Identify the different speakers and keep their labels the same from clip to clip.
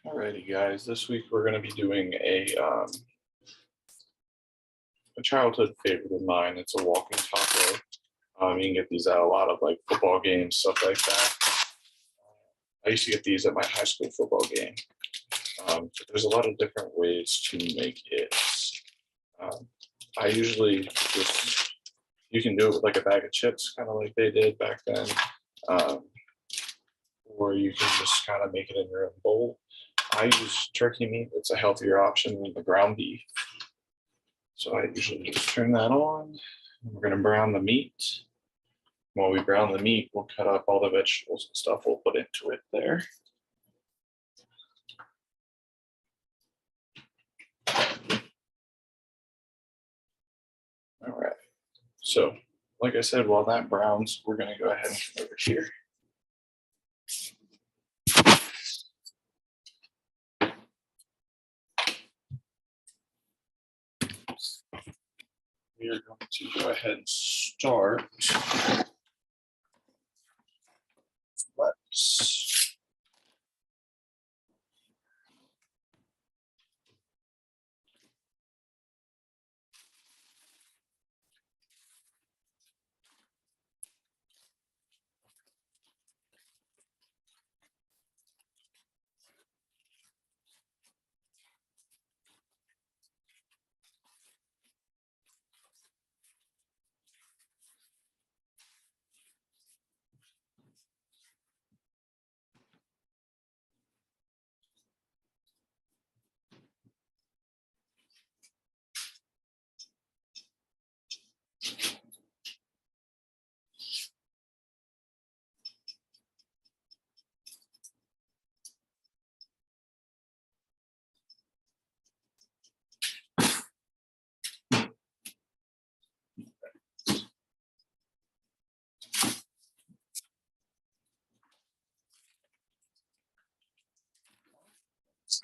Speaker 1: Alrighty, guys. This week we're going to be doing a childhood favorite of mine. It's a walking taco. You can get these at a lot of like football games, stuff like that. I used to get these at my high school football game. There's a lot of different ways to make it. I usually just you can do it with like a bag of chips, kind of like they did back then, or you can just kind of make it in your own bowl. I use turkey meat. It's a healthier option than the ground beef. So I usually just turn that on. We're going to brown the meat. While we brown the meat, we'll cut up all the vegetables and stuff we'll put into it there. All right. So, like I said, while that browns, we're going to go ahead and come over here. We are going to go ahead and start. Let's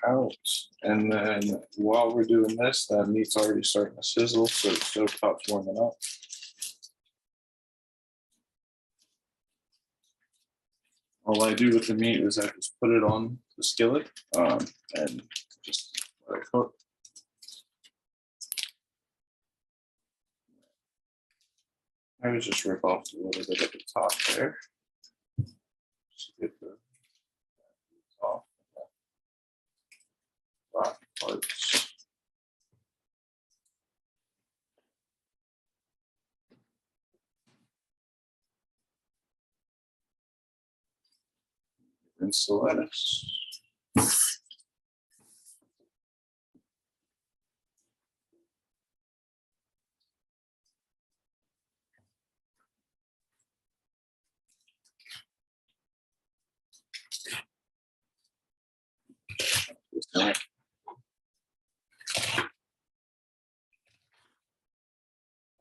Speaker 1: out. And then while we're doing this, that meat's already starting to sizzle, so the stovetop's warming up. All I do with the meat is I just put it on the skillet and just let it cook. I would just rip off a little bit at the top there. Just get the off that parts. Rinse the lettuce.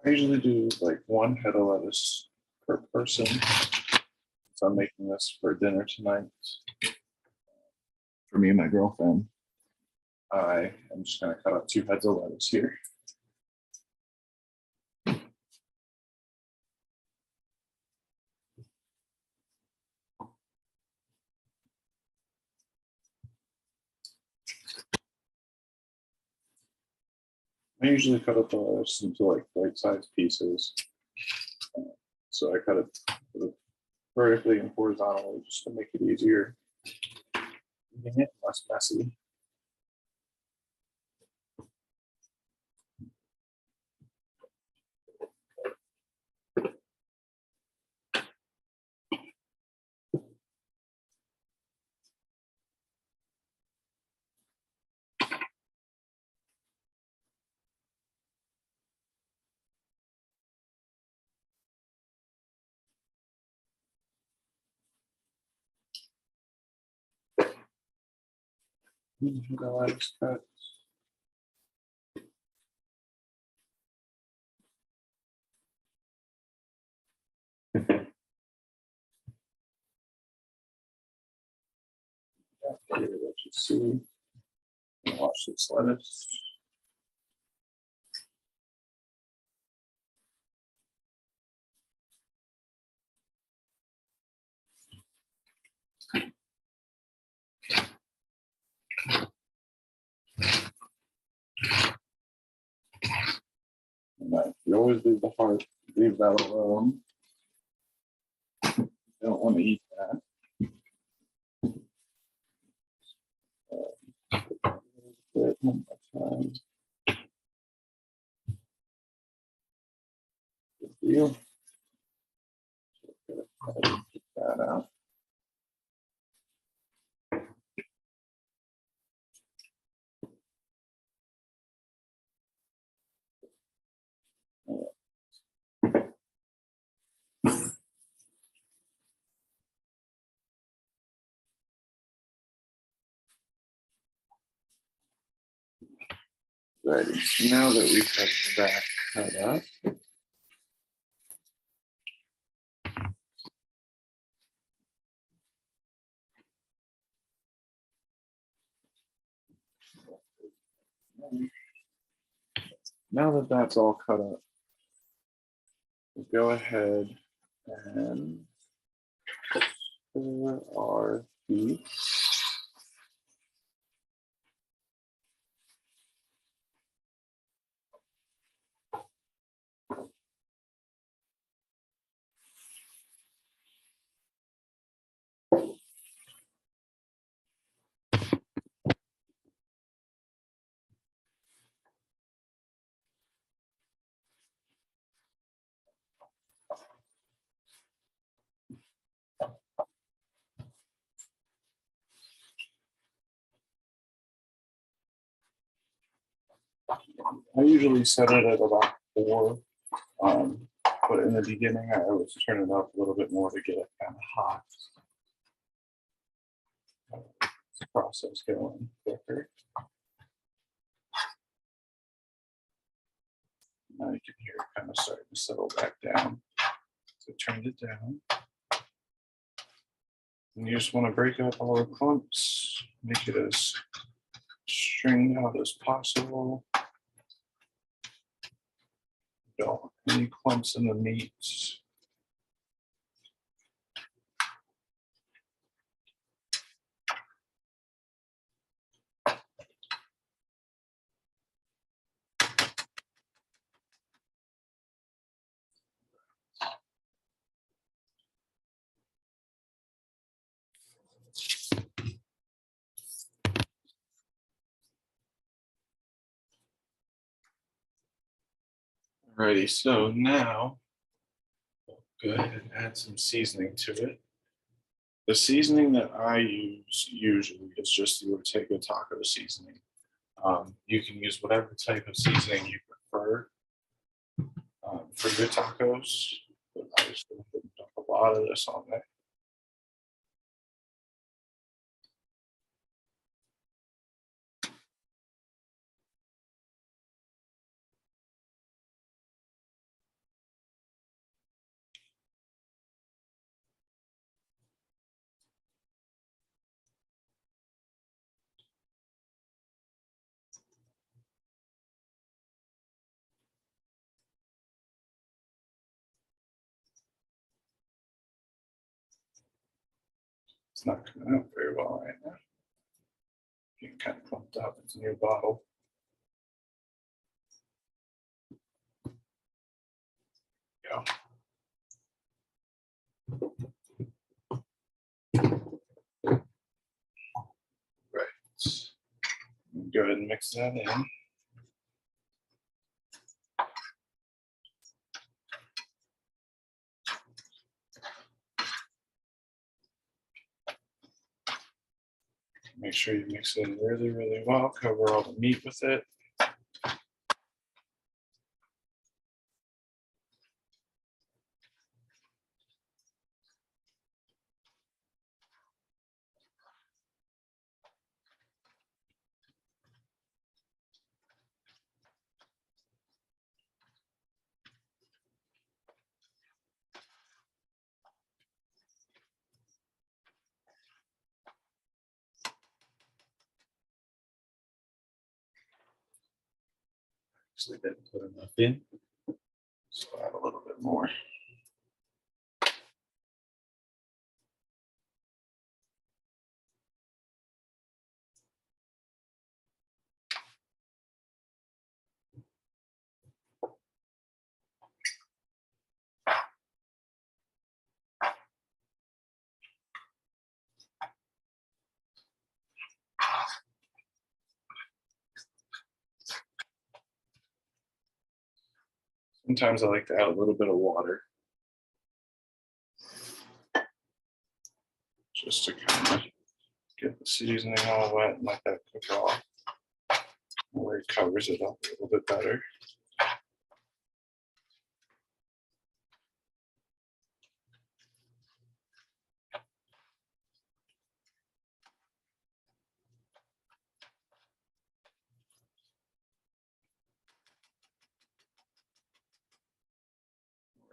Speaker 1: I usually do like one head of lettuce per person. So I'm making this for dinner tonight. For me and my girlfriend. I am just going to cut up 2 heads of lettuce here. I usually cut up the lettuce into like bite-sized pieces. So I cut it vertically and horizontally just to make it easier. Eating it less messy. The lettuce cut. Let you see. Wash this lettuce. You always leave the heart, leave that alone. You don't want to eat that. One more time. Good deal. Get that out. Ready. Now that we have that cut up, now that that's all cut up, we'll go ahead and pour our beef. I usually set it at about 4, but in the beginning I always turn it up a little bit more to get it kind of hot. The process going quicker. Now you can hear it kind of starting to settle back down. So turn it down. And you just want to break up all the clumps, make it as stringed out as possible. Don't want any clumps in the meat. Alrighty, so now go ahead and add some seasoning to it. The seasoning that I use usually is just the Ortega taco seasoning. You can use whatever type of seasoning you prefer for your tacos, but I just going to dump a lot of this on there. It's not coming out very well right now. Getting kind of clumped up. It's a new bottle. Go. Right. Go ahead and mix that in. Make sure you mix it in really, really well. Cover all the meat with it. Actually didn't put enough in, so add a little bit more. Sometimes I like to add a little bit of water just to kind of get the seasoning all wet and let that cook off, where it covers it up a little bit better.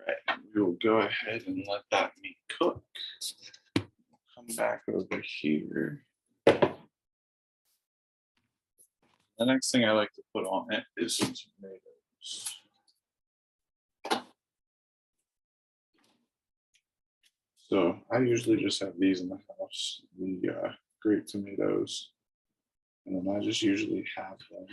Speaker 1: Right, we will go ahead and let that meat cook. Come back over here. The next thing I like to put on it is some tomatoes. So I usually just have these in the house, the grape tomatoes, and then I just usually have them.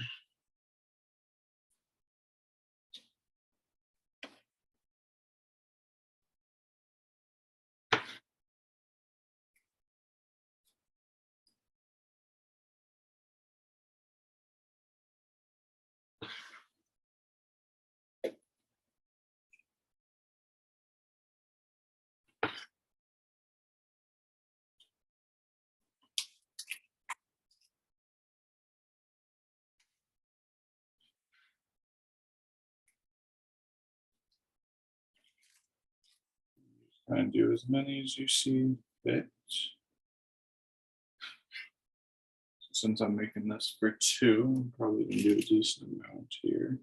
Speaker 1: Try and do as many as you see fit. Since I'm making this for two, I'm probably gonna do a decent amount here.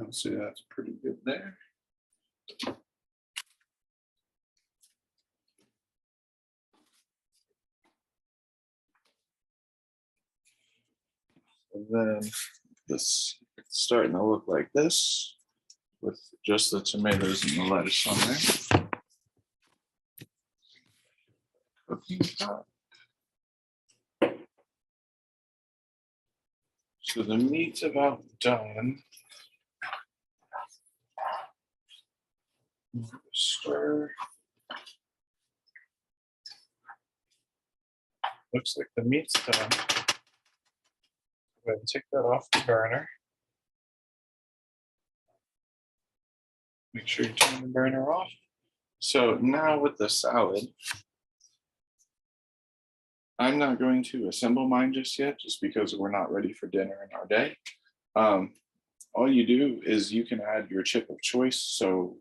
Speaker 1: I'll say that's pretty good there. And then this it's starting to look like this with just the tomatoes and the lettuce on there. Cooking hot. So the meat's about done. Stir. Looks like the meat's done. Go ahead and take that off the burner. Make sure you turn the burner off. So now with the salad, I'm not going to assemble mine just yet, just because we're not ready for dinner in our day. All you do is you can add your chip of choice. So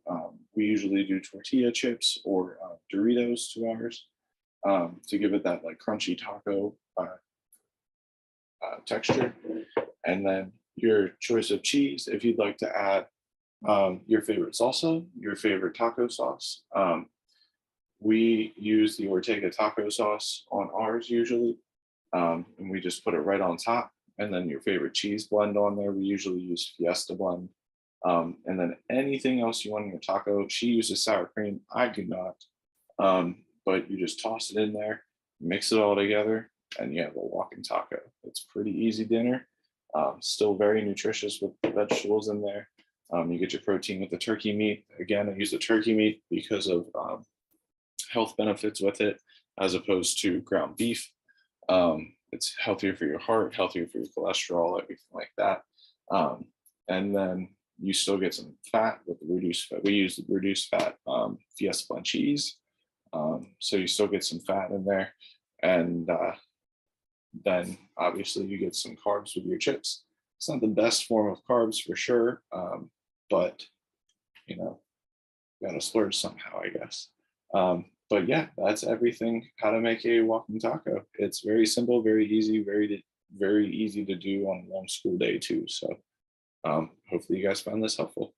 Speaker 1: we usually do tortilla chips or Doritos to ours to give it that like crunchy taco texture. And then your choice of cheese, if you'd like to add your favorite salsa, your favorite taco sauce. We use the Ortega taco sauce on ours usually, and we just put it right on top. And then your favorite cheese blend on there, we usually use Fiesta blend. And then anything else you want in your taco, she uses sour cream, I do not. But you just toss it in there, mix it all together, and you have a walking taco. It's pretty easy dinner, still very nutritious with the vegetables in there. You get your protein with the turkey meat. Again, I use the turkey meat because of health benefits with it, as opposed to ground beef. It's healthier for your heart, healthier for your cholesterol, everything like that. And then you still get some fat with the reduced fat. We use the reduced fat Fiesta blend cheese. So you still get some fat in there. And then obviously you get some carbs with your chips. It's not the best form of carbs for sure, but you know, gotta splurge somehow, I guess. But yeah, that's everything. How to make a walking taco. It's very simple, very easy, very easy to do on a long school day too. So hopefully you guys found this helpful.